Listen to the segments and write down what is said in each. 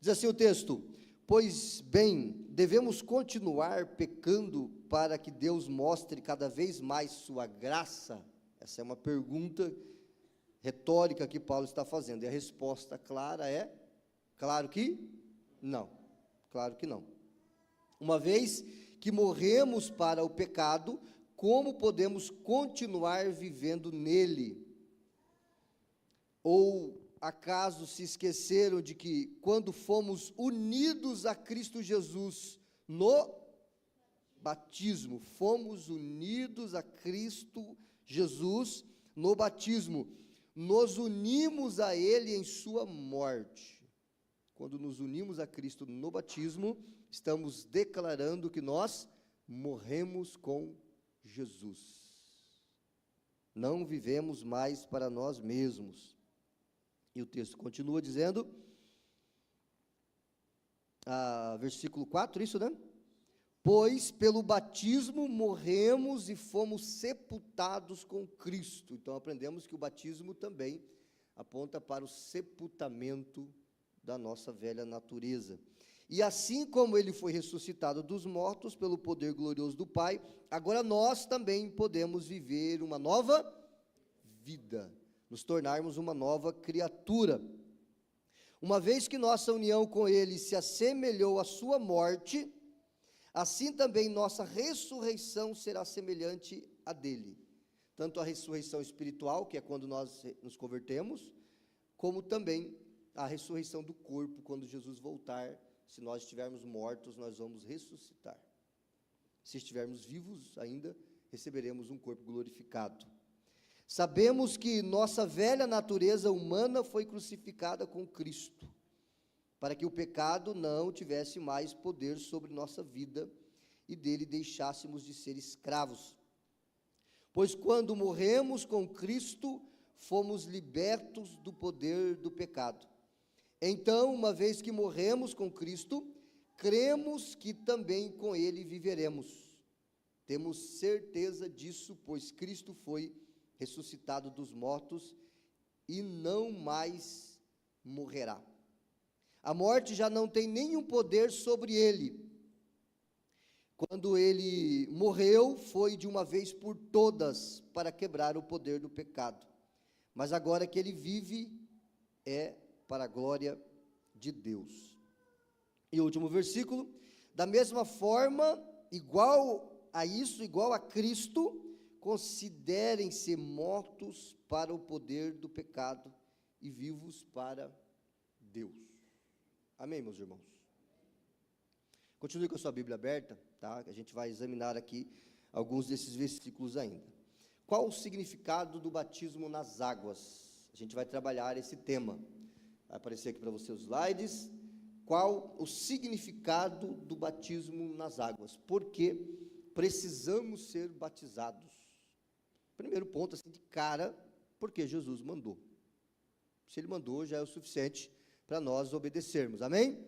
Diz assim o texto: pois bem, devemos continuar pecando para que Deus mostre cada vez mais sua graça? Essa é uma pergunta retórica que Paulo está fazendo, e a resposta clara é: claro que não, claro que não. Uma vez que morremos para o pecado, como podemos continuar vivendo nele? Ou acaso se esqueceram de que, quando fomos unidos a Cristo Jesus no batismo, fomos unidos a Cristo Jesus no batismo, nos unimos a Ele em sua morte. Quando nos unimos a Cristo no batismo, estamos declarando que nós morremos com Jesus. Não vivemos mais para nós mesmos. E o texto continua dizendo, versículo 4, isso, né? Pois pelo batismo morremos e fomos sepultados com Cristo. Então aprendemos que o batismo também aponta para o sepultamento da nossa velha natureza. E assim como ele foi ressuscitado dos mortos pelo poder glorioso do Pai, agora nós também podemos viver uma nova vida, nos tornarmos uma nova criatura. Uma vez que nossa união com ele se assemelhou à sua morte, assim também nossa ressurreição será semelhante à dele. Tanto a ressurreição espiritual, que é quando nós nos convertemos, como também a ressurreição do corpo, quando Jesus voltar. Se nós estivermos mortos, nós vamos ressuscitar. Se estivermos vivos ainda, receberemos um corpo glorificado. Sabemos que nossa velha natureza humana foi crucificada com Cristo, para que o pecado não tivesse mais poder sobre nossa vida e dele deixássemos de ser escravos. Pois quando morremos com Cristo, fomos libertos do poder do pecado. Então, uma vez que morremos com Cristo, cremos que também com ele viveremos. Temos certeza disso, pois Cristo foi ressuscitado dos mortos e não mais morrerá. A morte já não tem nenhum poder sobre ele. Quando ele morreu, foi de uma vez por todas para quebrar o poder do pecado. Mas agora que ele vive, é para a glória de Deus. E o último versículo: da mesma forma, igual a Cristo, considerem-se mortos para o poder do pecado e vivos para Deus. Amém, meus irmãos? Continue com a sua Bíblia aberta, tá? A gente vai examinar aqui alguns desses versículos ainda. Qual o significado do batismo nas águas? A gente vai trabalhar esse tema. Vai aparecer aqui para você os slides. Qual o significado do batismo nas águas? Por que precisamos ser batizados? Primeiro ponto, assim, de cara, porque Jesus mandou. Se ele mandou, já é o suficiente para nós obedecermos, amém?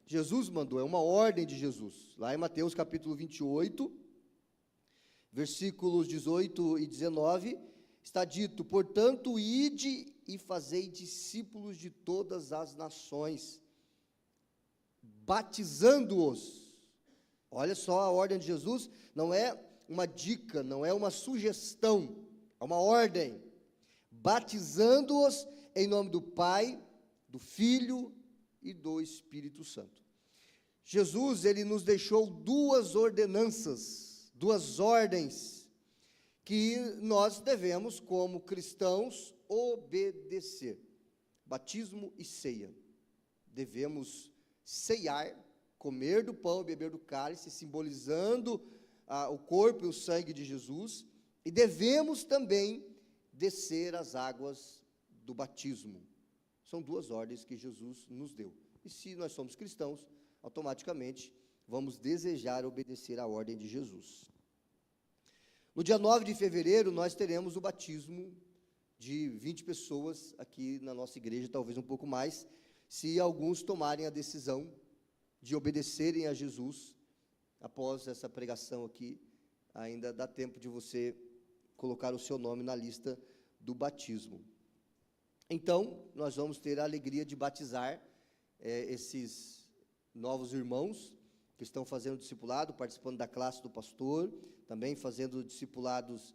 Jesus mandou, é uma ordem de Jesus. Lá em Mateus capítulo 28, versículos 18 e 19, está dito: portanto, ide e fazei discípulos de todas as nações, batizando-os. Olha só a ordem de Jesus, não é uma dica, não é uma sugestão, é uma ordem. Batizando-os em nome do Pai, do Filho e do Espírito Santo. Jesus, ele nos deixou duas ordenanças, duas ordens, que nós devemos, como cristãos, obedecer: batismo e ceia. Devemos ceiar, comer do pão e beber do cálice, simbolizando o corpo e o sangue de Jesus, e devemos também descer as águas do batismo. São duas ordens que Jesus nos deu. E se nós somos cristãos, automaticamente vamos desejar obedecer à ordem de Jesus. No dia 9 de fevereiro, nós teremos o batismo de 20 pessoas aqui na nossa igreja, talvez um pouco mais, se alguns tomarem a decisão de obedecerem a Jesus. Após essa pregação aqui, ainda dá tempo de você colocar o seu nome na lista do batismo. Então, nós vamos ter a alegria de batizar esses novos irmãos que estão fazendo discipulado, participando da classe do pastor, também fazendo discipulados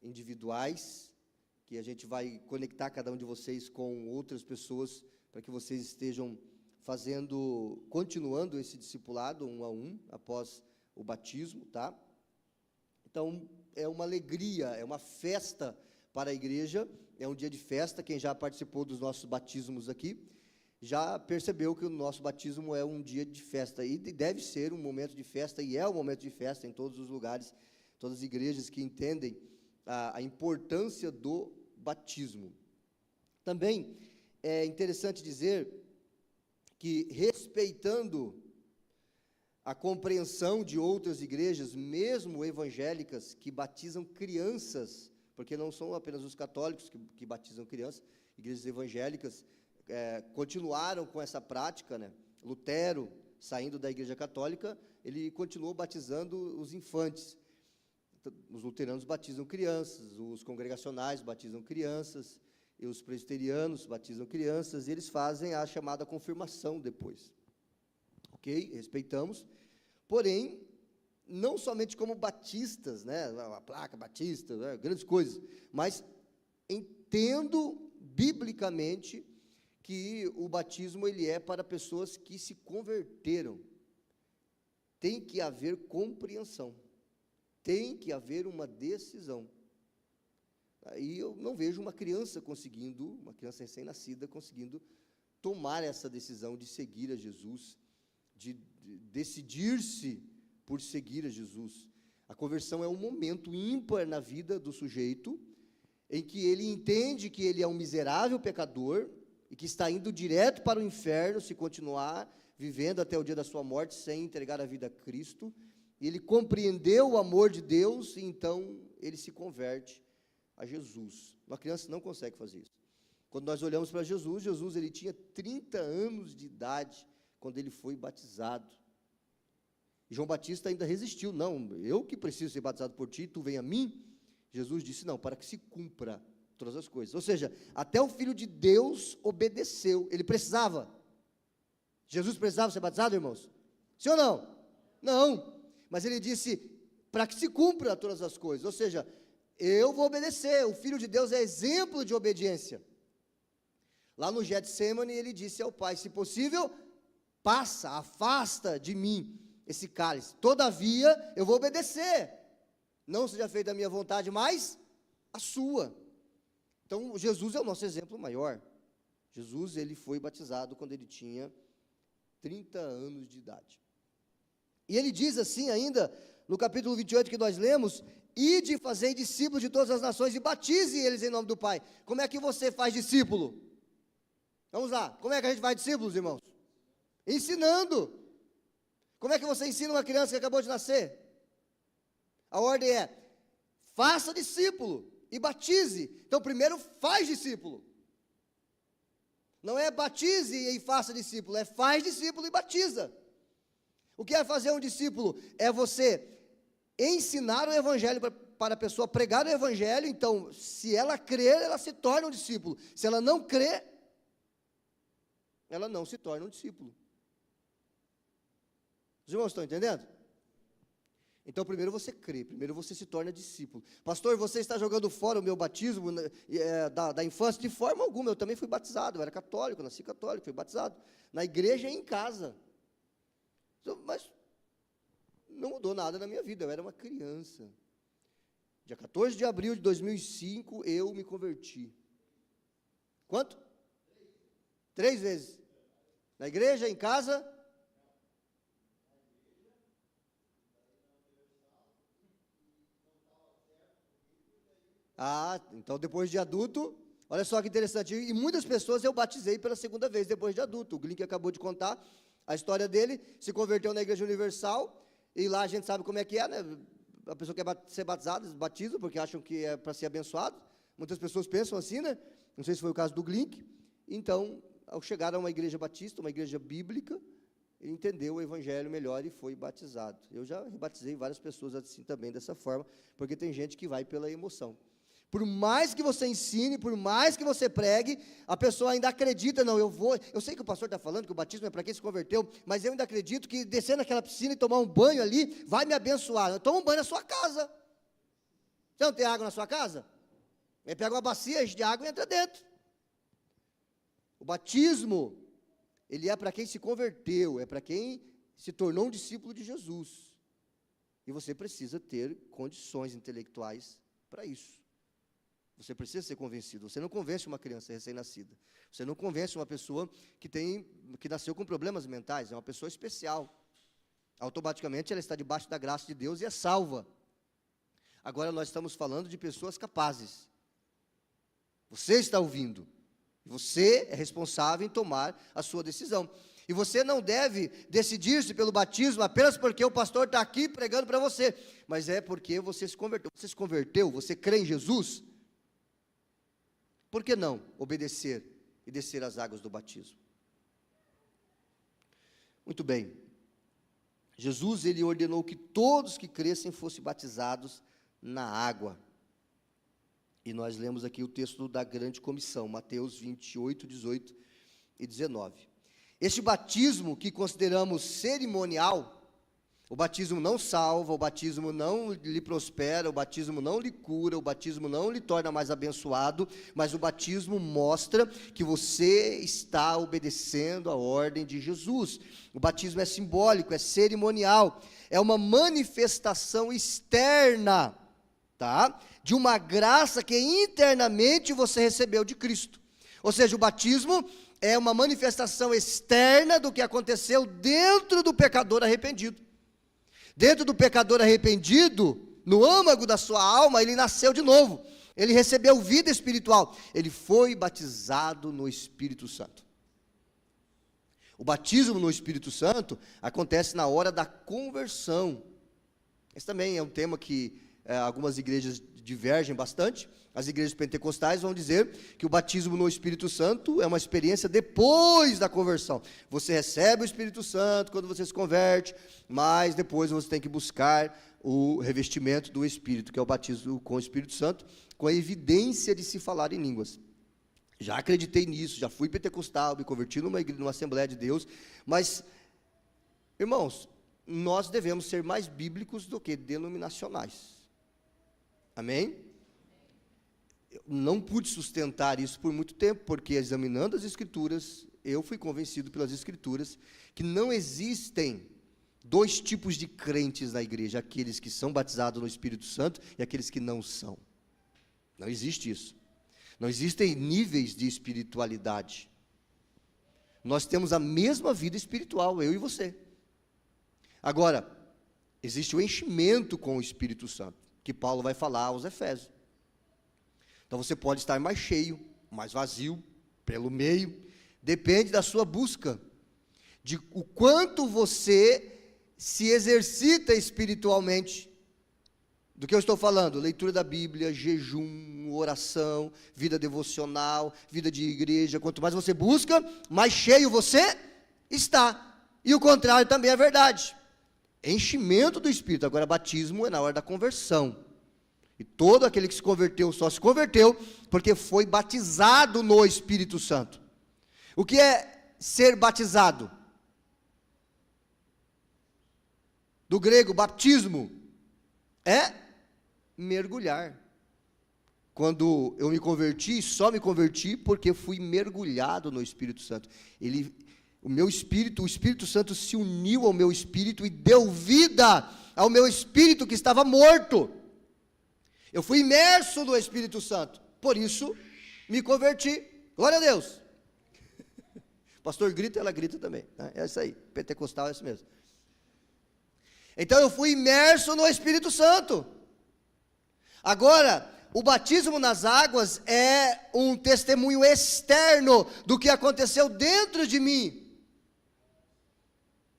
individuais, que a gente vai conectar cada um de vocês com outras pessoas, para que vocês estejam continuando esse discipulado um a um, após o batismo, tá? Então, é uma alegria, é uma festa para a igreja, é um dia de festa. Quem já participou dos nossos batismos aqui, já percebeu que o nosso batismo é um dia de festa, e deve ser um momento de festa, e é um momento de festa em todos os lugares, todas as igrejas que entendem a importância do batismo. Também é interessante dizer que, respeitando a compreensão de outras igrejas, mesmo evangélicas, que batizam crianças, porque não são apenas os católicos que batizam crianças, igrejas evangélicas continuaram com essa prática, né? Lutero, saindo da igreja católica, ele continuou batizando os infantes. Os luteranos batizam crianças, os congregacionais batizam crianças, e os presbiterianos batizam crianças, e eles fazem a chamada confirmação depois. Ok? Respeitamos. Porém, não somente como batistas, né, a placa batista, né, grandes coisas, mas entendo biblicamente que o batismo ele é para pessoas que se converteram. Tem que haver compreensão, tem que haver uma decisão. Aí eu não vejo uma criança recém-nascida conseguindo tomar essa decisão de seguir a Jesus, de decidir-se por seguir a Jesus. A conversão é um momento ímpar na vida do sujeito, em que ele entende que ele é um miserável pecador, e que está indo direto para o inferno se continuar vivendo até o dia da sua morte, sem entregar a vida a Cristo. Ele compreendeu o amor de Deus, e então ele se converte a Jesus. Uma criança não consegue fazer isso. Quando nós olhamos para Jesus, ele tinha 30 anos de idade, quando ele foi batizado. João Batista ainda resistiu. Não, eu que preciso ser batizado por ti, tu vem a mim. Jesus disse, não, para que se cumpra todas as coisas. Ou seja, até o Filho de Deus obedeceu. Ele precisava. Jesus precisava ser batizado, irmãos? Sim ou não? Não. Mas ele disse, para que se cumpra todas as coisas. Ou seja, eu vou obedecer. O Filho de Deus é exemplo de obediência. Lá no Getsemane, ele disse ao Pai, se possível, afasta de mim esse cálice. Todavia, eu vou obedecer. Não seja feita a minha vontade, mas a sua. Então, Jesus é o nosso exemplo maior. Jesus, ele foi batizado quando ele tinha 30 anos de idade. E ele diz assim ainda, no capítulo 28 que nós lemos, ide e fazei discípulos de todas as nações e batize eles em nome do Pai. Como é que você faz discípulo? Vamos lá, como é que a gente faz discípulos, irmãos? Ensinando. Como é que você ensina uma criança que acabou de nascer? A ordem é, faça discípulo e batize. Então, primeiro faz discípulo. Não é batize e faça discípulo, é faz discípulo e batiza. O que é fazer um discípulo? É você ensinar o evangelho para a pessoa, pregar o evangelho. Então, se ela crer, ela se torna um discípulo. Se ela não crer, ela não se torna um discípulo. Os irmãos estão entendendo? Então, primeiro você crê, primeiro você se torna discípulo. Pastor, você está jogando fora o meu batismo da infância? De forma alguma, eu também fui batizado, eu era católico, nasci católico, fui batizado. Na igreja e em casa. Mas não mudou nada na minha vida, eu era uma criança. Dia 14 de abril de 2005, eu me converti. Quanto? 3 vezes. Na igreja, em casa. Então depois de adulto, olha só que interessante, e muitas pessoas eu batizei pela segunda vez depois de adulto. O Glink acabou de contar a história dele, se converteu na Igreja Universal, e lá a gente sabe como é que é, né? A pessoa quer ser batizada, batiza, porque acham que é para ser abençoado. Muitas pessoas pensam assim, né? Não sei se foi o caso do Glink. Então, ao chegar a uma igreja batista, uma igreja bíblica, ele entendeu o evangelho melhor e foi batizado. Eu já rebatizei várias pessoas assim também, dessa forma, porque tem gente que vai pela emoção. Por mais que você ensine, por mais que você pregue, a pessoa ainda acredita, não, eu sei que o pastor está falando que o batismo é para quem se converteu, mas eu ainda acredito que descer naquela piscina e tomar um banho ali, vai me abençoar. Toma um banho na sua casa. Você não tem água na sua casa? Aí pega uma bacia de água e entra dentro. O batismo, ele é para quem se converteu, é para quem se tornou um discípulo de Jesus. E você precisa ter condições intelectuais para isso. Você precisa ser convencido. Você não convence uma criança recém-nascida. Você não convence uma pessoa que nasceu com problemas mentais. É uma pessoa especial. Automaticamente ela está debaixo da graça de Deus e é salva. Agora nós estamos falando de pessoas capazes. Você está ouvindo. Você é responsável em tomar a sua decisão. E você não deve decidir-se pelo batismo apenas porque o pastor está aqui pregando para você, mas é porque você se converteu. Você se converteu, você crê em Jesus? Por que não obedecer e descer as águas do batismo? Muito bem. Jesus, ele ordenou que todos que crescem fossem batizados na água. E nós lemos aqui o texto da grande comissão, Mateus 28, 18 e 19. Este batismo que consideramos cerimonial, o batismo não salva, o batismo não lhe prospera, o batismo não lhe cura, o batismo não lhe torna mais abençoado, mas o batismo mostra que você está obedecendo a ordem de Jesus. O batismo é simbólico, é cerimonial, é uma manifestação externa, tá? De uma graça que internamente você recebeu de Cristo. Ou seja, o batismo é uma manifestação externa do que aconteceu dentro do pecador arrependido. Dentro do pecador arrependido, no âmago da sua alma, ele nasceu de novo. Ele recebeu vida espiritual. Ele foi batizado no Espírito Santo. O batismo no Espírito Santo acontece na hora da conversão. Esse também é um tema que algumas igrejas divergem bastante. As igrejas pentecostais vão dizer que o batismo no Espírito Santo é uma experiência depois da conversão. Você recebe o Espírito Santo quando você se converte, mas depois você tem que buscar o revestimento do Espírito, que é o batismo com o Espírito Santo, com a evidência de se falar em línguas. Já acreditei nisso, já fui pentecostal, me converti numa Assembleia de Deus, mas, irmãos, nós devemos ser mais bíblicos do que denominacionais. Amém? Eu não pude sustentar isso por muito tempo, porque examinando as Escrituras, eu fui convencido pelas Escrituras que não existem dois tipos de crentes na igreja, aqueles que são batizados no Espírito Santo e aqueles que não são. Não existe isso. Não existem níveis de espiritualidade. Nós temos a mesma vida espiritual, eu e você. Agora, existe o enchimento com o Espírito Santo, que Paulo vai falar aos Efésios. Então você pode estar mais cheio, mais vazio, pelo meio, depende da sua busca, de o quanto você se exercita espiritualmente. Do que eu estou falando? Leitura da Bíblia, jejum, oração, vida devocional, vida de igreja. Quanto mais você busca, mais cheio você está. E o contrário também é verdade. Enchimento do Espírito. Agora, batismo é na hora da conversão. E todo aquele que se converteu, só se converteu porque foi batizado no Espírito Santo. O que é ser batizado? Do grego, batismo, é mergulhar. Quando eu me converti, só me converti porque fui mergulhado no Espírito Santo. O Espírito Santo se uniu ao meu espírito e deu vida ao meu espírito que estava morto. Eu fui imerso no Espírito Santo, por isso me converti. Glória a Deus. O pastor grita, ela grita também, né? É isso aí, pentecostal é isso mesmo. Então eu fui imerso no Espírito Santo. Agora, o batismo nas águas é um testemunho externo do que aconteceu dentro de mim.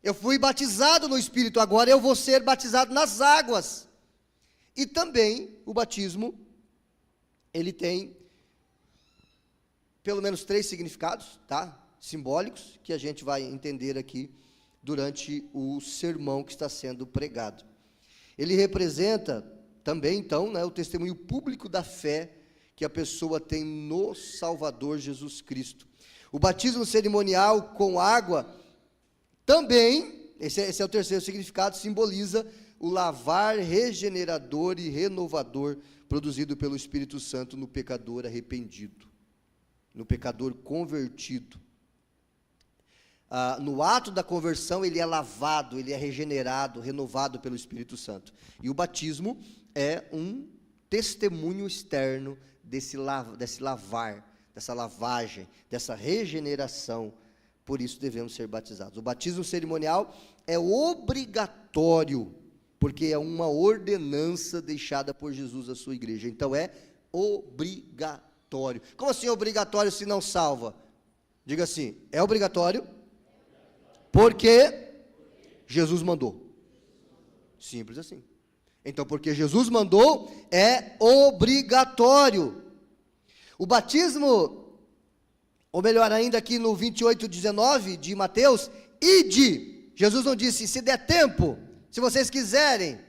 Eu fui batizado no Espírito, agora eu vou ser batizado nas águas. E também o batismo, ele tem pelo menos 3 significados, tá? Simbólicos, que a gente vai entender aqui durante o sermão que está sendo pregado. Ele representa também, então, né, o testemunho público da fé que a pessoa tem no Salvador Jesus Cristo. O batismo cerimonial com água também, esse é o terceiro significado, simboliza o lavar regenerador e renovador produzido pelo Espírito Santo no pecador arrependido, no pecador convertido. No ato da conversão, ele é lavado, ele é regenerado, renovado pelo Espírito Santo. E o batismo é um testemunho externo desse lavar, dessa lavagem, dessa regeneração. Por isso devemos ser batizados. O batismo cerimonial é obrigatório, porque é uma ordenança deixada por Jesus à sua igreja. Então é obrigatório. Como assim obrigatório se não salva? Diga assim, é obrigatório porque Jesus mandou. Simples assim. Então, porque Jesus mandou, é obrigatório. O batismo, ou melhor ainda aqui no 28:19 de Mateus, ide. Jesus não disse, se der tempo, se vocês quiserem,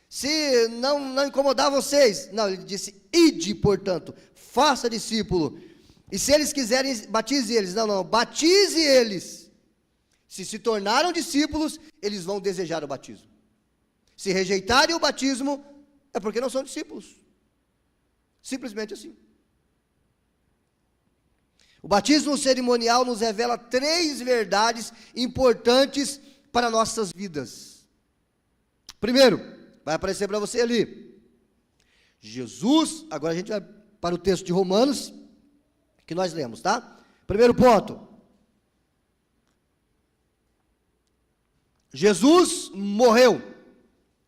se não incomodar vocês. Não, ele disse, ide, portanto, faça discípulo. E se eles quiserem, batize eles. Não, batize eles. Se tornaram discípulos, eles vão desejar o batismo. Se rejeitarem o batismo, é porque não são discípulos. Simplesmente assim. O batismo cerimonial nos revela 3 verdades importantes para nossas vidas. Primeiro, vai aparecer para você ali. Jesus, agora a gente vai para o texto de Romanos, que nós lemos, tá? Primeiro ponto. Jesus morreu.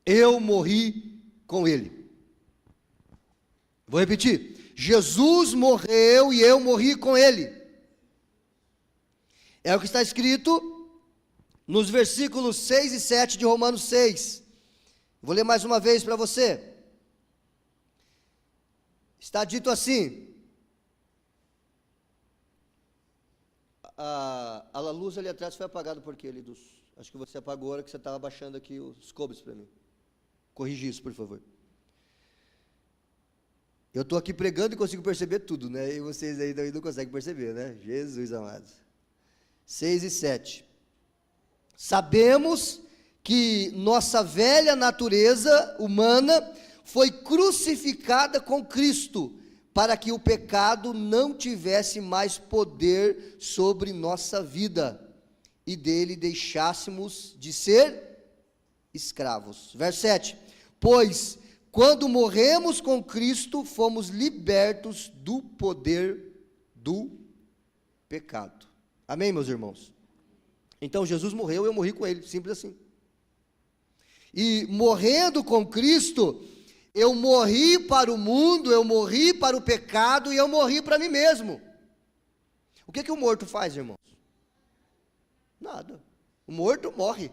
Eu morri com ele. Vou repetir. Jesus morreu e eu morri com ele. É o que está escrito nos versículos 6 e 7 de Romanos 6. Vou ler mais uma vez para você. Está dito assim. A luz ali atrás foi apagada porque ele acho que você apagou a hora que você estava baixando aqui os cobres para mim. Corrigir isso, por favor. Eu estou aqui pregando e consigo perceber tudo, né? E vocês ainda não conseguem perceber, né? Jesus amado. 6 e 7. Sabemos que nossa velha natureza humana foi crucificada com Cristo, para que o pecado não tivesse mais poder sobre nossa vida, e dele deixássemos de ser escravos. Verso 7. Pois, quando morremos com Cristo, fomos libertos do poder do pecado. Amém, meus irmãos? Então, Jesus morreu, eu morri com ele, simples assim. E morrendo com Cristo, eu morri para o mundo, eu morri para o pecado e eu morri para mim mesmo. O que o morto faz, irmãos? Nada. O morto morre.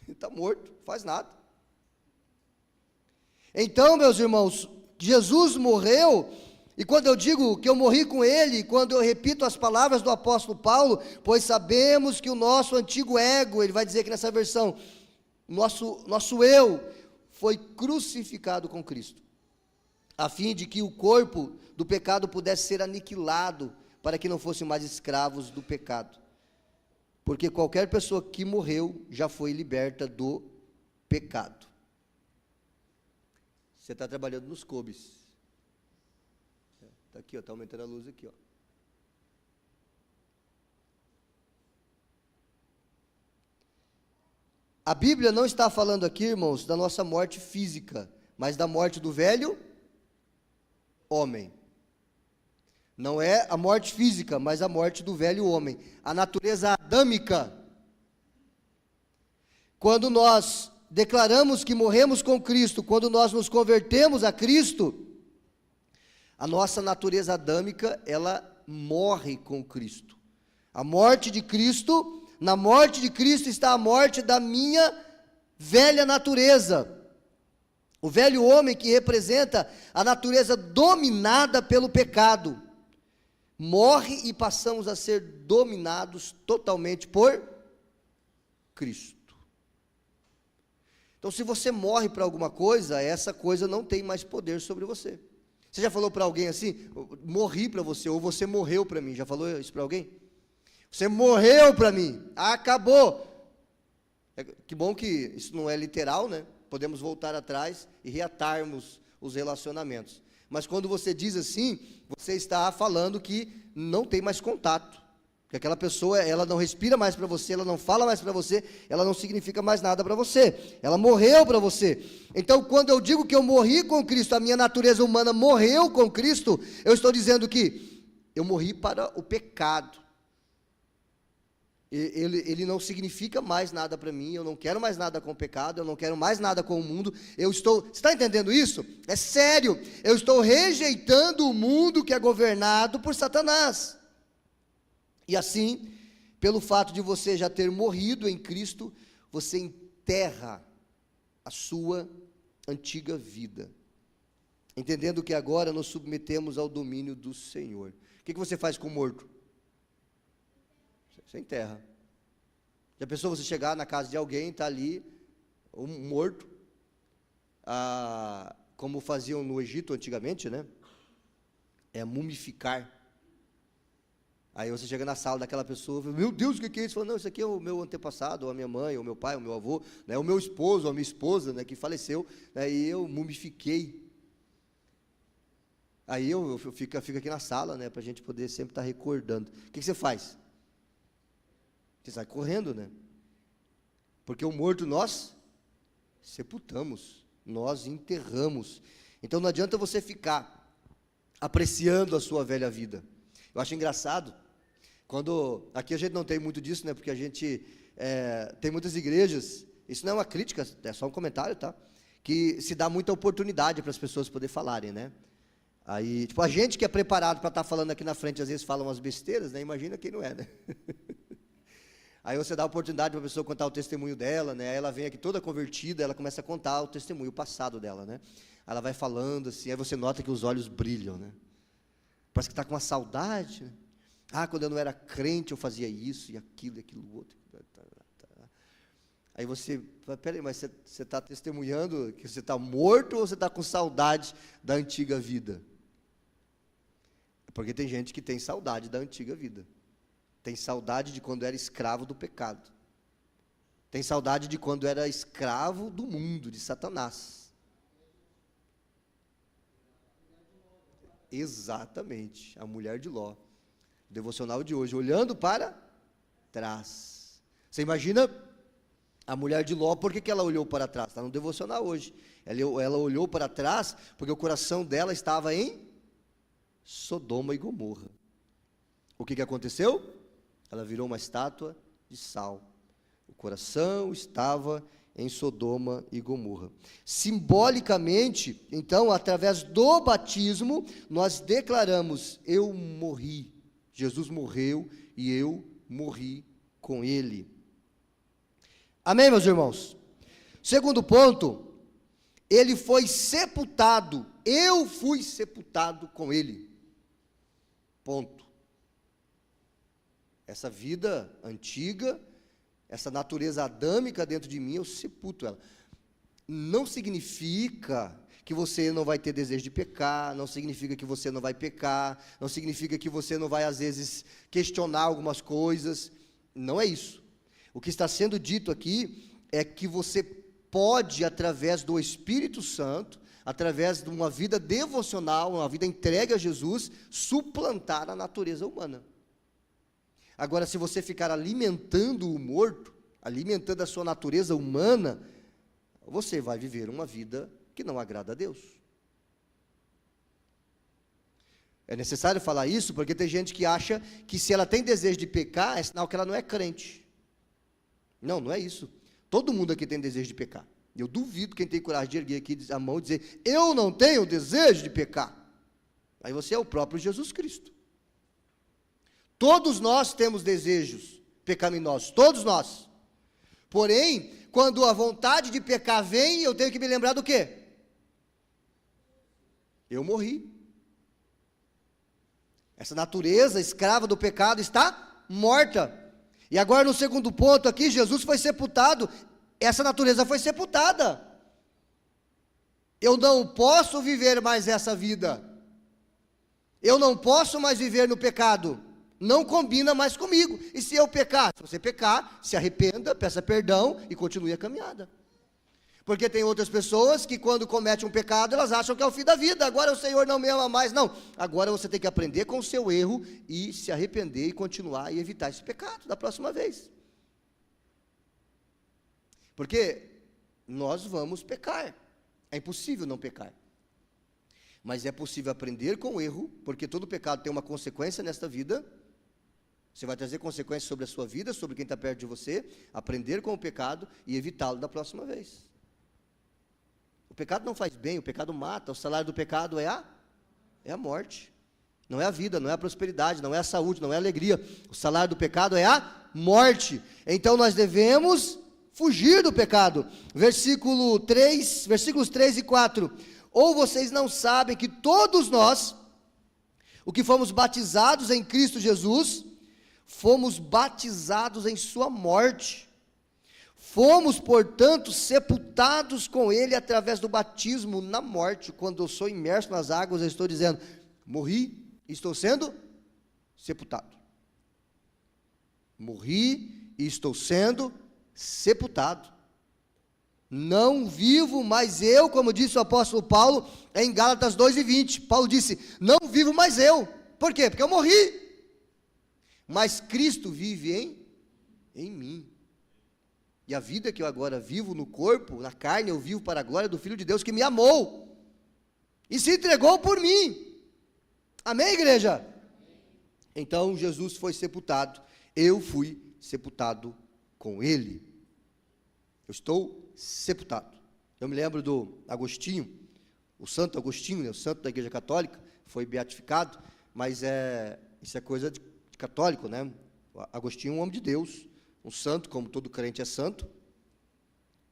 Está morto, faz nada. Então, meus irmãos, Jesus morreu, e quando eu digo que eu morri com ele, quando eu repito as palavras do apóstolo Paulo, pois sabemos que o nosso antigo ego, ele vai dizer aqui nessa versão, nosso eu, foi crucificado com Cristo, a fim de que o corpo do pecado pudesse ser aniquilado, para que não fossem mais escravos do pecado. Porque qualquer pessoa que morreu já foi liberta do pecado. Você está trabalhando nos cobres. Está aqui, está aumentando a luz aqui. A Bíblia não está falando aqui, irmãos, da nossa morte física, mas da morte do velho homem. Não é a morte física, mas a morte do velho homem. A natureza adâmica. Quando nós declaramos que morremos com Cristo, quando nós nos convertemos a Cristo, a nossa natureza adâmica, ela morre com Cristo. A morte de Cristo, na morte de Cristo está a morte da minha velha natureza. O velho homem que representa a natureza dominada pelo pecado. Morre e passamos a ser dominados totalmente por Cristo. Então, se você morre para alguma coisa, essa coisa não tem mais poder sobre você. Você já falou para alguém assim, morri para você, ou você morreu para mim, já falou isso para alguém? Você morreu para mim, acabou. Que bom que isso não é literal, né? Podemos voltar atrás e reatarmos os relacionamentos. Mas quando você diz assim, você está falando que não tem mais contato. Que aquela pessoa, ela não respira mais para você, ela não fala mais para você, ela não significa mais nada para você. Ela morreu para você. Então, quando eu digo que eu morri com Cristo, a minha natureza humana morreu com Cristo, eu estou dizendo que eu morri para o pecado. Ele não significa mais nada para mim, eu não quero mais nada com o pecado, eu não quero mais nada com o mundo, você está entendendo isso? É sério, eu estou rejeitando o mundo que é governado por Satanás, e assim, pelo fato de você já ter morrido em Cristo, você enterra a sua antiga vida, entendendo que agora nos submetemos ao domínio do Senhor. O que você faz com o morto? Você enterra. Já pensou você chegar na casa de alguém, está ali, um morto, como faziam no Egito antigamente, né? É mumificar. Aí você chega na sala daquela pessoa, fala, meu Deus, o que é isso? Fala, não, isso aqui é o meu antepassado, ou a minha mãe, ou o meu pai, ou o meu avô, né? O meu esposo, ou a minha esposa, né, que faleceu, né, e eu mumifiquei. Aí eu fico aqui na sala, né, para a gente poder sempre estar recordando. O que você faz? Você sai correndo, né? Porque o morto nós sepultamos, nós enterramos. Então não adianta você ficar apreciando a sua velha vida. Eu acho engraçado, aqui a gente não tem muito disso, né? Porque a gente tem muitas igrejas, isso não é uma crítica, é só um comentário, tá? Que se dá muita oportunidade para as pessoas poderem falarem, né? Aí, tipo, a gente que é preparado para estar falando aqui na frente, às vezes fala umas besteiras, né? Imagina quem não é, né? Aí você dá a oportunidade para a pessoa contar o testemunho dela, né? Aí ela vem aqui toda convertida, ela começa a contar o testemunho, o passado dela, né? Aí ela vai falando assim, aí você nota que os olhos brilham, né? Parece que está com uma saudade, né? Quando eu não era crente eu fazia isso e aquilo outro. Aí você fala, peraí, mas você está testemunhando que você está morto ou você está com saudade da antiga vida? Porque tem gente que tem saudade da antiga vida. Tem saudade de quando era escravo do pecado. Tem saudade de quando era escravo do mundo, de Satanás. Exatamente, a mulher de Ló. O devocional de hoje, olhando para trás. Você imagina a mulher de Ló, por que ela olhou para trás? Está no devocional hoje. Ela olhou para trás porque o coração dela estava em Sodoma e Gomorra. O que aconteceu? Ela virou uma estátua de sal. O coração estava em Sodoma e Gomorra. Simbolicamente, então, através do batismo, nós declaramos, eu morri. Jesus morreu e eu morri com ele. Amém, meus irmãos? Segundo ponto, ele foi sepultado, eu fui sepultado com ele. Ponto. Essa vida antiga, essa natureza adâmica dentro de mim, eu sepulto ela. Não significa que você não vai ter desejo de pecar, não significa que você não vai pecar, não significa que você não vai, às vezes, questionar algumas coisas. Não é isso. O que está sendo dito aqui é que você pode, através do Espírito Santo, através de uma vida devocional, uma vida entregue a Jesus, suplantar a natureza humana. Agora, se você ficar alimentando o morto, alimentando a sua natureza humana, você vai viver uma vida que não agrada a Deus. É necessário falar isso, porque tem gente que acha que se ela tem desejo de pecar, é sinal que ela não é crente. Não, não é isso. Todo mundo aqui tem desejo de pecar. Eu duvido quem tem coragem de erguer aqui a mão e dizer, eu não tenho desejo de pecar. Aí você é o próprio Jesus Cristo. Todos nós temos desejos pecaminosos, todos nós. Porém, quando a vontade de pecar vem, eu tenho que me lembrar do quê? Eu morri. Essa natureza escrava do pecado está morta. E agora no segundo ponto aqui, Jesus foi sepultado, essa natureza foi sepultada. Eu não posso viver mais essa vida. Eu não posso mais viver no pecado. Não combina mais comigo. E se eu pecar? Se você pecar, se arrependa, peça perdão e continue a caminhada. Porque tem outras pessoas que quando cometem um pecado, elas acham que é o fim da vida. Agora o Senhor não me ama mais. Não. Agora você tem que aprender com o seu erro e se arrepender e continuar e evitar esse pecado da próxima vez. Porque nós vamos pecar. É impossível não pecar. Mas é possível aprender com o erro, porque todo pecado tem uma consequência nesta vida. Você vai trazer consequências sobre a sua vida, sobre quem está perto de você. Aprender com o pecado e evitá-lo da próxima vez. O pecado não faz bem, o pecado mata. O salário do pecado é a morte. Não é a vida, não é a prosperidade, não é a saúde, não é a alegria. O salário do pecado é a morte. Então nós devemos fugir do pecado. Versículos 3 e 4. Ou vocês não sabem que todos nós, o que fomos batizados em Cristo Jesus, fomos batizados em sua morte. Fomos, portanto, sepultados com ele através do batismo na morte. Quando eu sou imerso nas águas, eu estou dizendo, morri e estou sendo sepultado. Morri e estou sendo sepultado. Não vivo mais eu, como disse o apóstolo Paulo em Gálatas 2:20. Paulo disse, não vivo mais eu. Por quê? Porque eu morri. Mas Cristo vive em mim. E a vida que eu agora vivo no corpo, na carne, eu vivo para a glória do Filho de Deus que me amou e se entregou por mim. Amém, igreja? Então Jesus foi sepultado, eu fui sepultado com ele. Eu estou sepultado. Eu me lembro do Agostinho, o Santo Agostinho, né, o santo da Igreja Católica, foi beatificado, mas isso é coisa de católico, né? Agostinho é um homem de Deus, um santo, como todo crente é santo.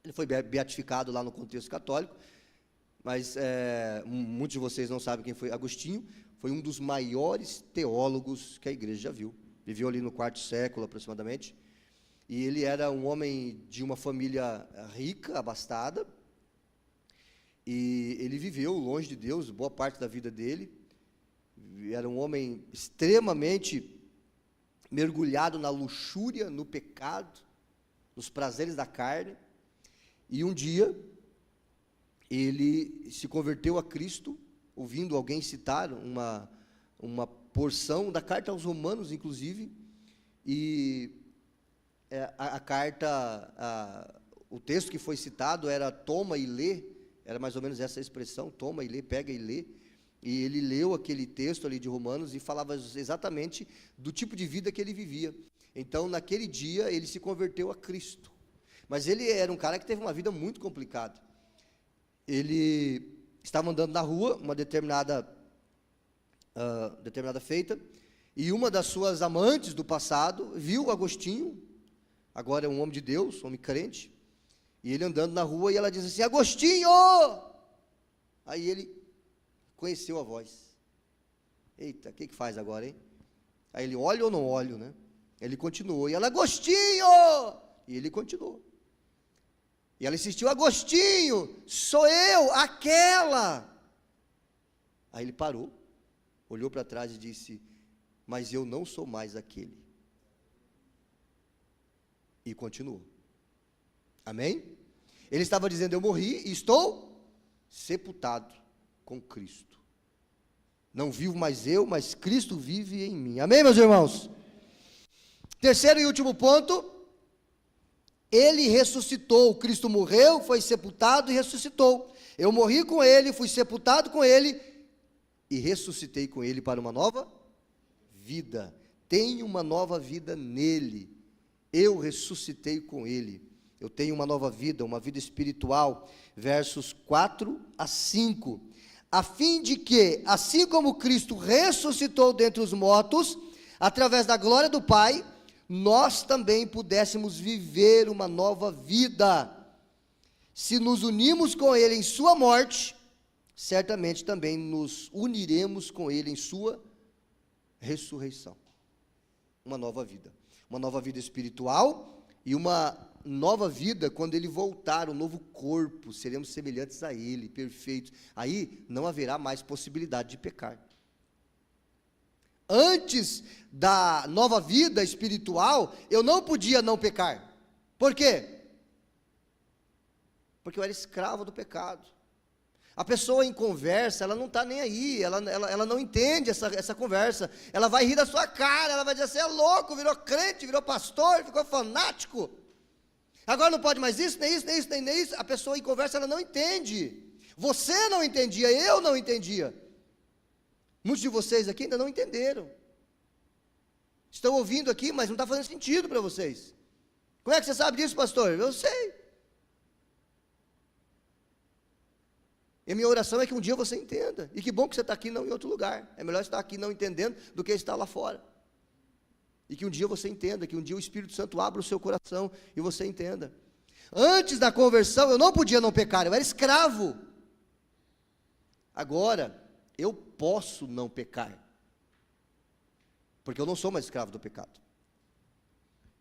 Ele foi beatificado lá no contexto católico, mas muitos de vocês não sabem quem foi Agostinho. Foi um dos maiores teólogos que a igreja já viu. Viveu ali no 4º século aproximadamente. E ele era um homem de uma família rica, abastada. E ele viveu longe de Deus, boa parte da vida dele. Era um homem extremamente mergulhado na luxúria, no pecado, nos prazeres da carne. E um dia, ele se converteu a Cristo, ouvindo alguém citar uma porção da carta aos Romanos, inclusive, e a carta, o texto que foi citado era toma e lê, era mais ou menos essa expressão, toma e lê, pega e lê. E ele leu aquele texto ali de Romanos e falava exatamente do tipo de vida que ele vivia. Então, naquele dia, ele se converteu a Cristo. Mas ele era um cara que teve uma vida muito complicada. Ele estava andando na rua, uma determinada feita, e uma das suas amantes do passado viu o Agostinho, agora é um homem de Deus, um homem crente, e ele andando na rua, e ela diz assim, Agostinho! Aí ele conheceu a voz. Eita, o que faz agora, hein? Aí ele, olha ou não olho, né? Ele continuou, e ela, Agostinho! E ele continuou. E ela insistiu, Agostinho, sou eu, aquela. Aí ele parou, olhou para trás e disse, mas eu não sou mais aquele. E continuou. Amém? Ele estava dizendo, eu morri e estou sepultado com Cristo. Não vivo mais eu, mas Cristo vive em mim. Amém, meus irmãos? Terceiro e último ponto, ele ressuscitou. Cristo morreu, foi sepultado e ressuscitou. Eu morri com ele, fui sepultado com ele e ressuscitei com ele para uma nova vida. Tenho uma nova vida nele. Eu ressuscitei com ele. Eu tenho uma nova vida, uma vida espiritual. Versos 4 a 5. A fim de que, assim como Cristo ressuscitou dentre os mortos, através da glória do Pai, nós também pudéssemos viver uma nova vida. Se nos unimos com Ele em sua morte, certamente também nos uniremos com Ele em sua ressurreição. Uma nova vida espiritual e uma nova vida quando Ele voltar, um novo corpo, seremos semelhantes a Ele, perfeitos. Aí não haverá mais possibilidade de pecar. Antes da nova vida espiritual, eu não podia não pecar. Por quê? Porque eu era escravo do pecado. A pessoa em conversa, ela não está nem aí, ela não entende essa conversa, ela vai rir da sua cara, ela vai dizer, você é louco, virou crente, virou pastor, ficou fanático, agora não pode mais isso, nem isso, nem isso, nem isso. A pessoa em conversa, ela não entende, você não entendia, eu não entendia, muitos de vocês aqui ainda não entenderam, estão ouvindo aqui, mas não está fazendo sentido para vocês. Como é que você sabe disso, pastor? Eu sei. E a minha oração é que um dia você entenda. E que bom que você está aqui, não em outro lugar. É melhor estar aqui não entendendo do que estar lá fora. E que um dia você entenda, que um dia o Espírito Santo abra o seu coração e você entenda. Antes da conversão, eu não podia não pecar, eu era escravo. Agora, eu posso não pecar. Porque eu não sou mais escravo do pecado.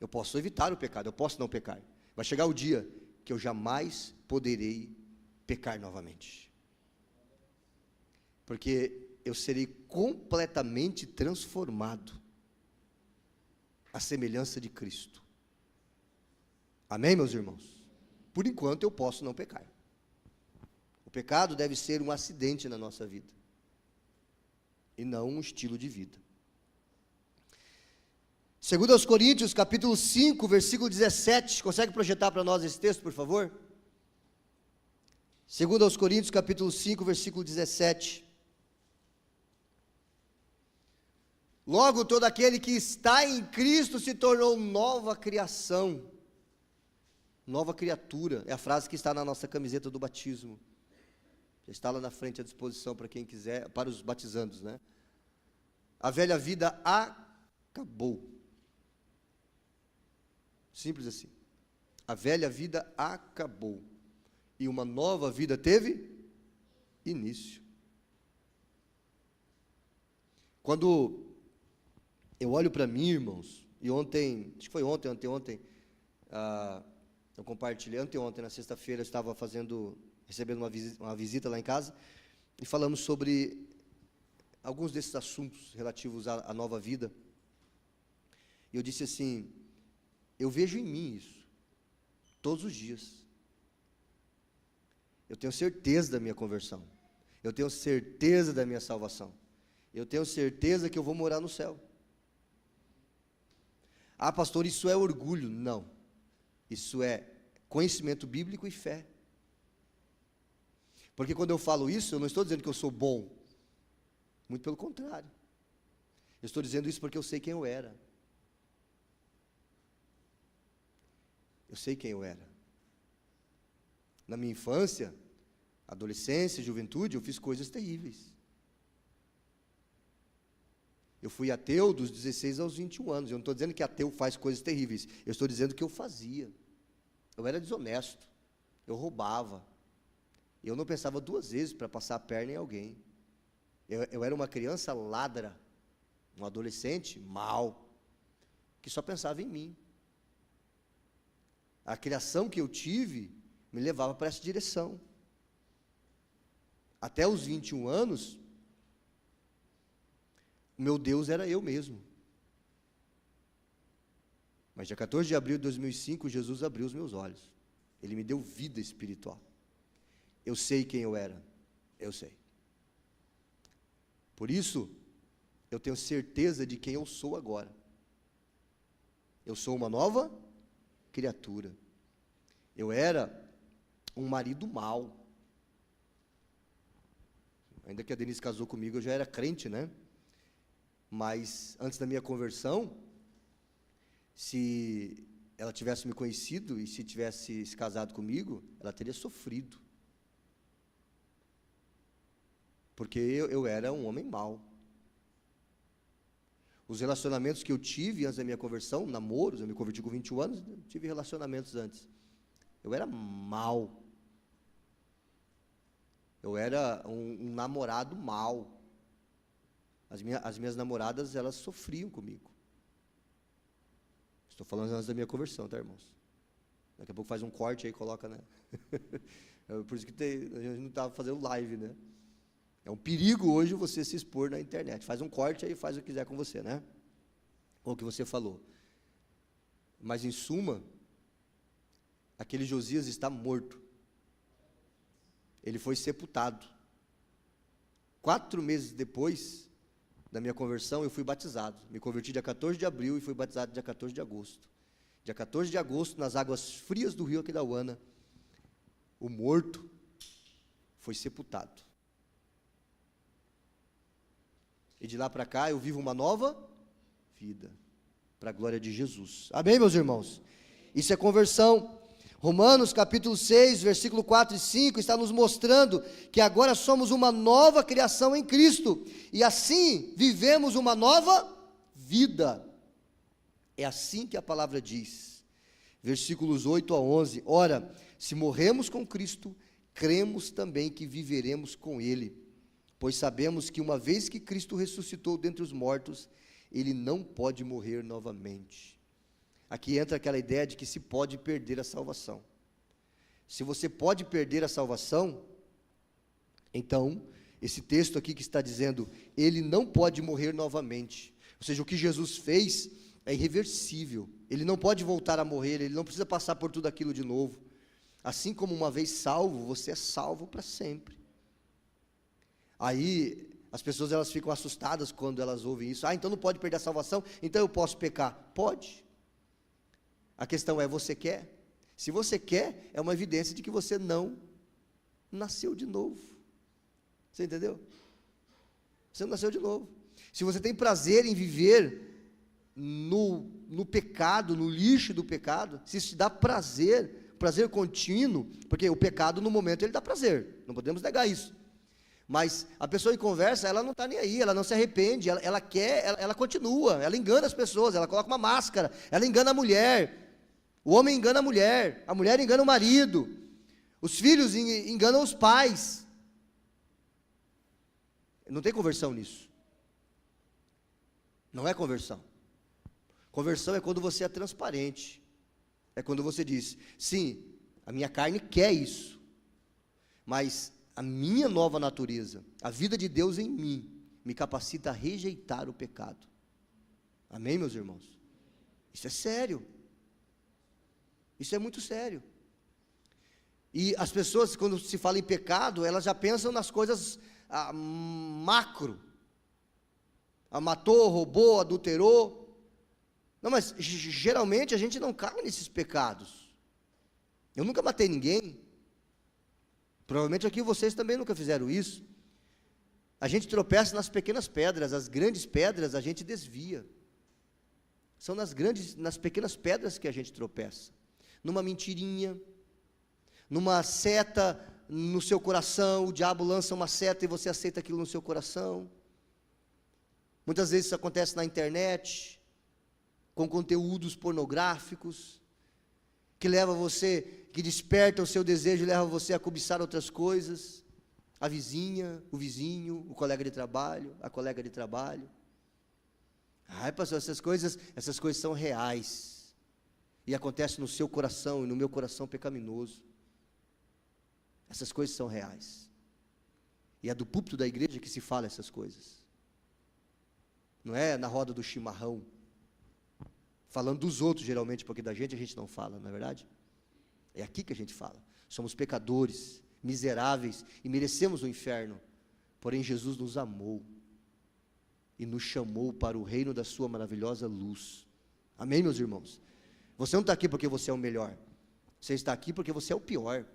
Eu posso evitar o pecado, eu posso não pecar. Vai chegar o dia que eu jamais poderei pecar novamente. Porque eu serei completamente transformado à semelhança de Cristo. Amém, meus irmãos? Por enquanto eu posso não pecar. O pecado deve ser um acidente na nossa vida, e não um estilo de vida. 2 Coríntios, capítulo 5, versículo 17, consegue projetar para nós esse texto, por favor? 2 Coríntios, capítulo 5, versículo 17. Logo, todo aquele que está em Cristo se tornou nova criação, nova criatura, é a frase que está na nossa camiseta do batismo, já está lá na frente à disposição para quem quiser, para os batizandos, né? A velha vida acabou, simples assim, a velha vida acabou, e uma nova vida teve início. Quando eu olho para mim, irmãos, e ontem, acho que foi ontem, eu compartilhei, anteontem, na sexta-feira, eu estava recebendo uma visita lá em casa, e falamos sobre alguns desses assuntos relativos à nova vida, e eu disse assim, eu vejo em mim isso, todos os dias, eu tenho certeza da minha conversão, eu tenho certeza da minha salvação, eu tenho certeza que eu vou morar no céu. Ah, pastor, isso é orgulho. Não, isso é conhecimento bíblico e fé. Porque quando eu falo isso, eu não estou dizendo que eu sou bom, muito pelo contrário, eu estou dizendo isso porque eu sei quem eu era. Eu sei quem eu era. Na minha infância, adolescência, juventude, eu fiz coisas terríveis. Eu fui ateu dos 16 aos 21 anos. Eu não estou dizendo que ateu faz coisas terríveis. Eu estou dizendo que eu fazia. Eu era desonesto. Eu roubava. Eu não pensava duas vezes para passar a perna em alguém. Eu era uma criança ladra. Um adolescente mau. Que só pensava em mim. A criação que eu tive me levava para essa direção. Até os 21 anos, o meu Deus era eu mesmo. Mas dia 14 de abril de 2005, Jesus abriu os meus olhos. Ele me deu vida espiritual. Eu sei quem eu era. Eu sei. Por isso, eu tenho certeza de quem eu sou agora. Eu sou uma nova criatura. Eu era um marido mau. Ainda que a Denise casou comigo, eu já era crente, né? Mas antes da minha conversão, se ela tivesse me conhecido e se tivesse se casado comigo, ela teria sofrido. Porque eu era um homem mau. Os relacionamentos que eu tive antes da minha conversão, namoros, eu me converti com 21 anos, tive relacionamentos antes. Eu era mau. Eu era um namorado mau. As minhas namoradas, elas sofriam comigo. Estou falando antes da minha conversão, tá, irmãos? Daqui a pouco faz um corte aí e coloca, né? Por isso que a gente não estava fazendo live, né? É um perigo hoje você se expor na internet. Faz um corte aí, faz o que quiser com você, né? Ou o que você falou. Mas, em suma, aquele Josias está morto. Ele foi sepultado. 4 meses depois da minha conversão, eu fui batizado. Me converti dia 14 de abril e fui batizado dia 14 de agosto. Dia 14 de agosto, nas águas frias do rio Aquidauana, o morto foi sepultado. E de lá para cá, eu vivo uma nova vida, para a glória de Jesus. Amém, meus irmãos? Isso é conversão. Romanos capítulo 6, versículo 4 e 5, está nos mostrando que agora somos uma nova criação em Cristo, e assim vivemos uma nova vida. É assim que a palavra diz. Versículos 8 a 11, ora, se morremos com Cristo, cremos também que viveremos com Ele, pois sabemos que uma vez que Cristo ressuscitou dentre os mortos, Ele não pode morrer novamente. Aqui entra aquela ideia de que se pode perder a salvação. Se você pode perder a salvação, então, esse texto aqui que está dizendo, Ele não pode morrer novamente. Ou seja, o que Jesus fez é irreversível. Ele não pode voltar a morrer, Ele não precisa passar por tudo aquilo de novo. Assim como uma vez salvo, você é salvo para sempre. Aí, as pessoas elas ficam assustadas quando elas ouvem isso. Então não pode perder a salvação, então eu posso pecar. Pode. A questão é, você quer? Se você quer, é uma evidência de que você não nasceu de novo. Você entendeu? Você não nasceu de novo. Se você tem prazer em viver no pecado, no lixo do pecado, se isso te dá prazer contínuo, porque o pecado no momento ele dá prazer, não podemos negar isso. Mas a pessoa em conversa, ela não está nem aí, ela não se arrepende, ela quer, ela continua, ela engana as pessoas, ela coloca uma máscara, ela engana a mulher, o homem engana a mulher engana o marido, os filhos enganam os pais. Não tem conversão nisso. Não é conversão. Conversão é quando você é transparente, é quando você diz, sim, a minha carne quer isso, mas a minha nova natureza, a vida de Deus em mim, me capacita a rejeitar o pecado. Amém, meus irmãos? Isso é sério. Isso é muito sério. E as pessoas, quando se fala em pecado, elas já pensam nas coisas macro. Matou, roubou, adulterou. Não, mas geralmente a gente não cai nesses pecados. Eu nunca matei ninguém. Provavelmente aqui vocês também nunca fizeram isso. A gente tropeça nas pequenas pedras, as grandes pedras a gente desvia. São nas pequenas pedras que a gente tropeça. Numa mentirinha, numa seta no seu coração, o diabo lança uma seta e você aceita aquilo no seu coração. Muitas vezes isso acontece na internet, com conteúdos pornográficos, que leva você, que desperta o seu desejo e leva você a cobiçar outras coisas, a vizinha, o vizinho, o colega de trabalho, a colega de trabalho. Ai, pastor, essas coisas são reais, e acontecem no seu coração e no meu coração pecaminoso. Essas coisas são reais, e é do púlpito da igreja que se fala essas coisas, não é na roda do chimarrão, falando dos outros geralmente, porque da gente a gente não fala, não é verdade? É aqui que a gente fala. Somos pecadores, miseráveis e merecemos o inferno, porém Jesus nos amou e nos chamou para o reino da sua maravilhosa luz. Amém, meus irmãos? Você não está aqui porque você é o melhor, você está aqui porque você é o pior.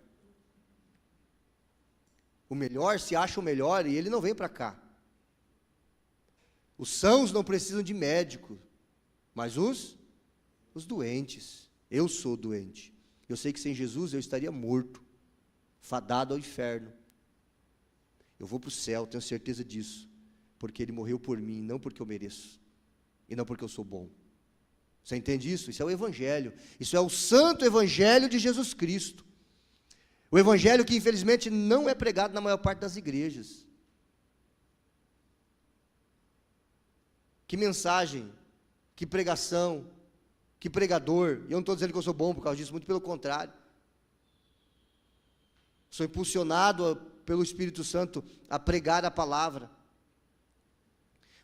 O melhor se acha o melhor e ele não vem para cá. Os sãos não precisam de médico, mas os doentes. Eu sou doente. Eu sei que sem Jesus eu estaria morto, fadado ao inferno. Eu vou para o céu, tenho certeza disso, porque Ele morreu por mim, não porque eu mereço, e não porque eu sou bom. Você entende isso? Isso é o Evangelho, isso é o santo Evangelho de Jesus Cristo. O Evangelho que infelizmente não é pregado na maior parte das igrejas. Que mensagem, que pregação, que pregador. E eu não estou dizendo que eu sou bom por causa disso, muito pelo contrário. Sou impulsionado pelo Espírito Santo a pregar a palavra.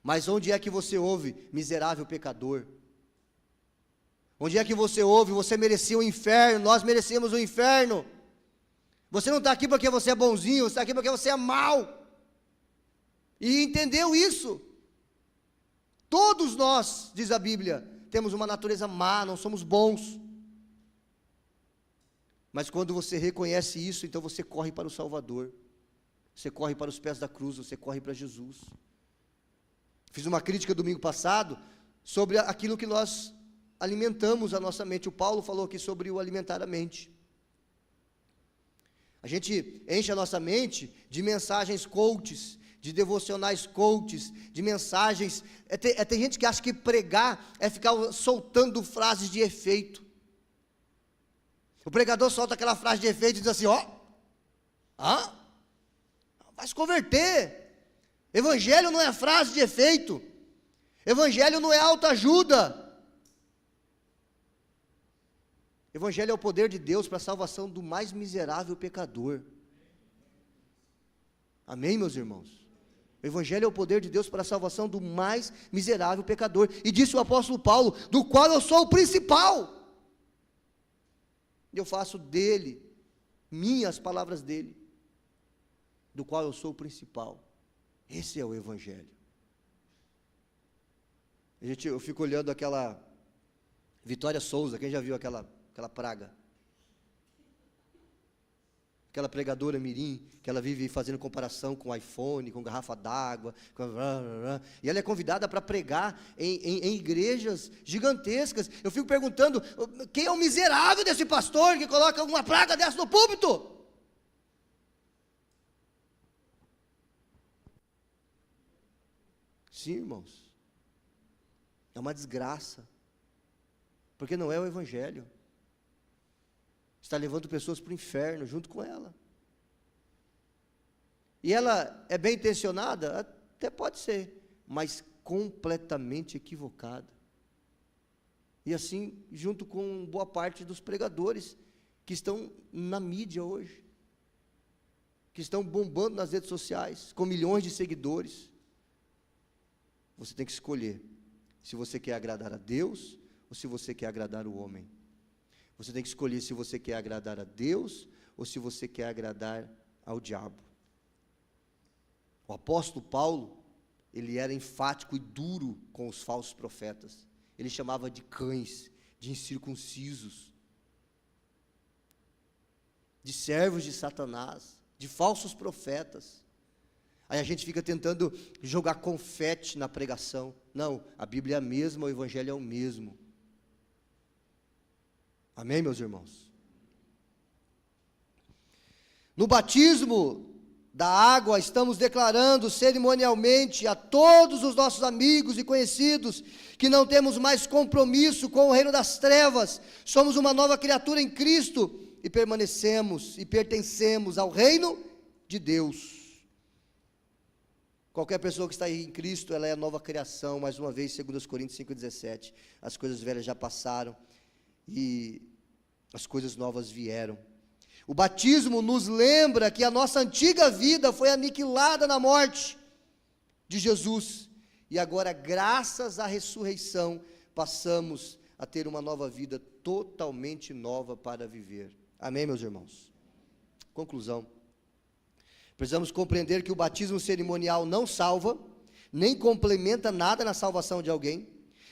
Mas onde é que você ouve, miserável pecador? Onde é que você ouve, você merecia o inferno, nós merecemos o inferno? Você não está aqui porque você é bonzinho, você está aqui porque você é mau. E entendeu isso? Todos nós, diz a Bíblia, temos uma natureza má, não somos bons. Mas quando você reconhece isso, então você corre para o Salvador. Você corre para os pés da cruz, você corre para Jesus. Fiz uma crítica domingo passado sobre aquilo que nós alimentamos a nossa mente. O Paulo falou aqui sobre o alimentar a mente. A gente enche a nossa mente de mensagens coaches, de devocionais coaches, de mensagens. Tem gente que acha que pregar é ficar soltando frases de efeito. O pregador solta aquela frase de efeito e diz assim: vai se converter. Evangelho não é frase de efeito. Evangelho não é autoajuda. Evangelho é o poder de Deus para a salvação do mais miserável pecador. Amém, meus irmãos? O Evangelho é o poder de Deus para a salvação do mais miserável pecador. E disse o apóstolo Paulo: do qual eu sou o principal. Eu faço dele, minhas palavras dele, do qual eu sou o principal. Esse é o Evangelho. Eu fico olhando aquela Vitória Souza, quem já viu aquela praga? Aquela pregadora mirim, que ela vive fazendo comparação com iPhone, com garrafa d'água, e ela é convidada para pregar em igrejas gigantescas. Eu fico perguntando, quem é o miserável desse pastor que coloca uma praga dessa no púlpito? Sim, irmãos, é uma desgraça, porque não é o Evangelho. Está levando pessoas para o inferno junto com ela. E ela é bem intencionada? Até pode ser, mas completamente equivocada. E assim, junto com boa parte dos pregadores que estão na mídia hoje, que estão bombando nas redes sociais, com milhões de seguidores. Você tem que escolher se você quer agradar a Deus ou se você quer agradar o homem. Você tem que escolher se você quer agradar a Deus ou se você quer agradar ao diabo. O apóstolo Paulo, ele era enfático e duro com os falsos profetas. Ele chamava de cães, de incircuncisos, de servos de Satanás, de falsos profetas. Aí a gente fica tentando jogar confete na pregação. Não, a Bíblia é a mesma, o Evangelho é o mesmo. Amém, meus irmãos? No batismo da água, estamos declarando cerimonialmente a todos os nossos amigos e conhecidos que não temos mais compromisso com o reino das trevas, somos uma nova criatura em Cristo e permanecemos e pertencemos ao reino de Deus. Qualquer pessoa que está em Cristo, ela é a nova criação. Mais uma vez, 2 Coríntios 5,17, as coisas velhas já passaram e as coisas novas vieram. O batismo nos lembra que a nossa antiga vida foi aniquilada na morte de Jesus, e agora, graças à ressurreição, passamos a ter uma nova vida totalmente nova para viver. Amém, meus irmãos? Conclusão. Precisamos compreender que o batismo cerimonial não salva, nem complementa nada na salvação de alguém.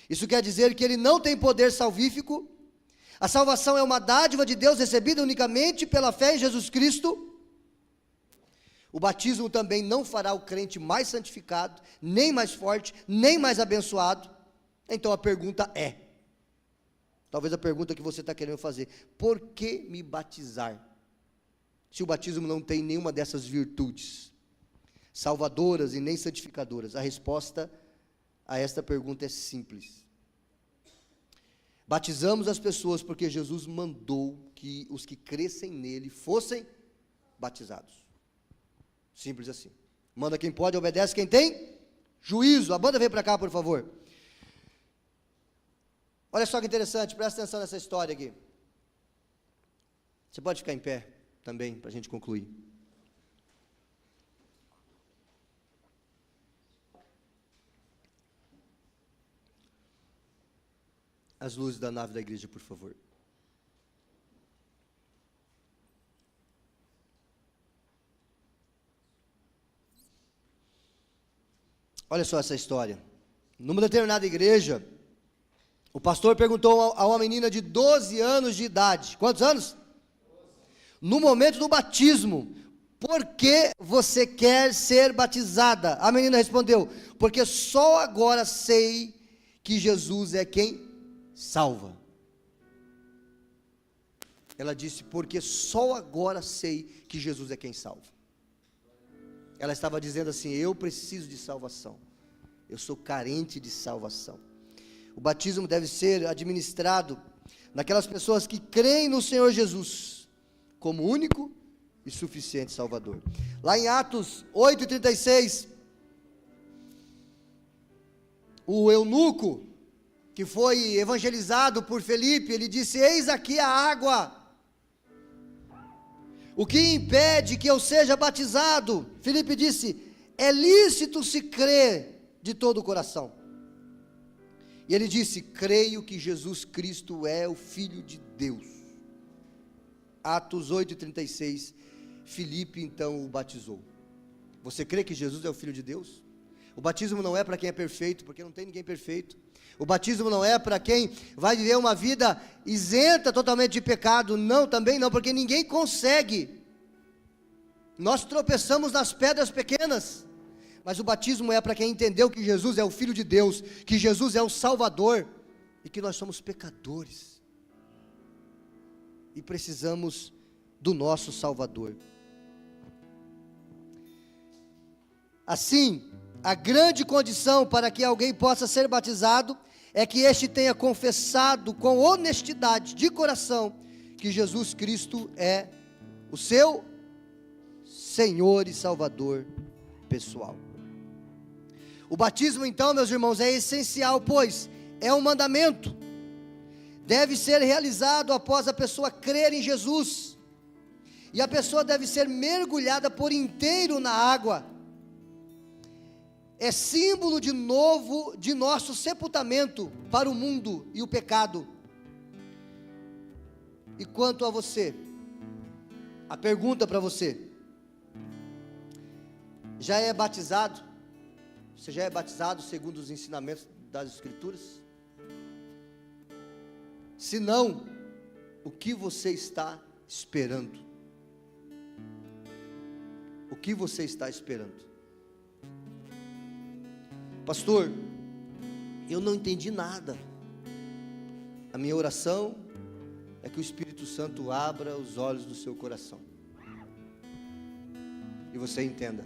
Isso quer dizer que ele não tem poder salvífico. A salvação é uma dádiva de Deus recebida unicamente pela fé em Jesus Cristo. O batismo também não fará o crente mais santificado, nem mais forte, nem mais abençoado. Então a pergunta é, talvez a pergunta que você está querendo fazer: por que me batizar? Se o batismo não tem nenhuma dessas virtudes salvadoras e nem santificadoras. A resposta a esta pergunta é simples. Batizamos as pessoas porque Jesus mandou que os que crescem nele fossem batizados. Simples assim. Manda quem pode, obedece quem tem juízo. A banda vem para cá, por favor. Olha só que interessante, presta atenção nessa história aqui. Você pode ficar em pé também, para a gente concluir. as luzes da nave da igreja, por favor. Olha só essa história. Numa determinada igreja, o pastor perguntou a uma menina de 12 anos de idade. Quantos anos? 12. No momento do batismo, por que você quer ser batizada? A menina respondeu, porque só agora sei que Jesus é quem salva. Ela disse, porque só agora sei que Jesus é quem salva. Ela estava dizendo assim, eu preciso de salvação. Eu sou carente de salvação. O batismo deve ser administrado naquelas pessoas que creem no Senhor Jesus como único e suficiente Salvador. Lá em Atos 8:36, o eunuco que foi evangelizado por Felipe, ele disse, eis aqui a água, o que impede que eu seja batizado? Felipe disse, é lícito se crer de todo o coração. E ele disse, creio que Jesus Cristo é o Filho de Deus. Atos 8:36, Felipe então o batizou. Você crê que Jesus é o Filho de Deus? O batismo não é para quem é perfeito, porque não tem ninguém perfeito. O batismo não é para quem vai viver uma vida isenta totalmente de pecado, não, também não, porque ninguém consegue. Nós tropeçamos nas pedras pequenas, mas o batismo é para quem entendeu que Jesus é o Filho de Deus, que Jesus é o Salvador, e que nós somos pecadores, e precisamos do nosso Salvador. Assim, a grande condição para que alguém possa ser batizado, é que este tenha confessado com honestidade, de coração, que Jesus Cristo é o seu Senhor e Salvador pessoal. O batismo então, meus irmãos, é essencial, pois é um mandamento, deve ser realizado após a pessoa crer em Jesus, e a pessoa deve ser mergulhada por inteiro na água, é símbolo de novo, de nosso sepultamento para o mundo e o pecado. E quanto a você, a pergunta para você, já é batizado? Você já é batizado segundo os ensinamentos das Escrituras? Se não, o que você está esperando? O que você está esperando? Pastor, eu não entendi nada. A minha oração é que o Espírito Santo abra os olhos do seu coração e você entenda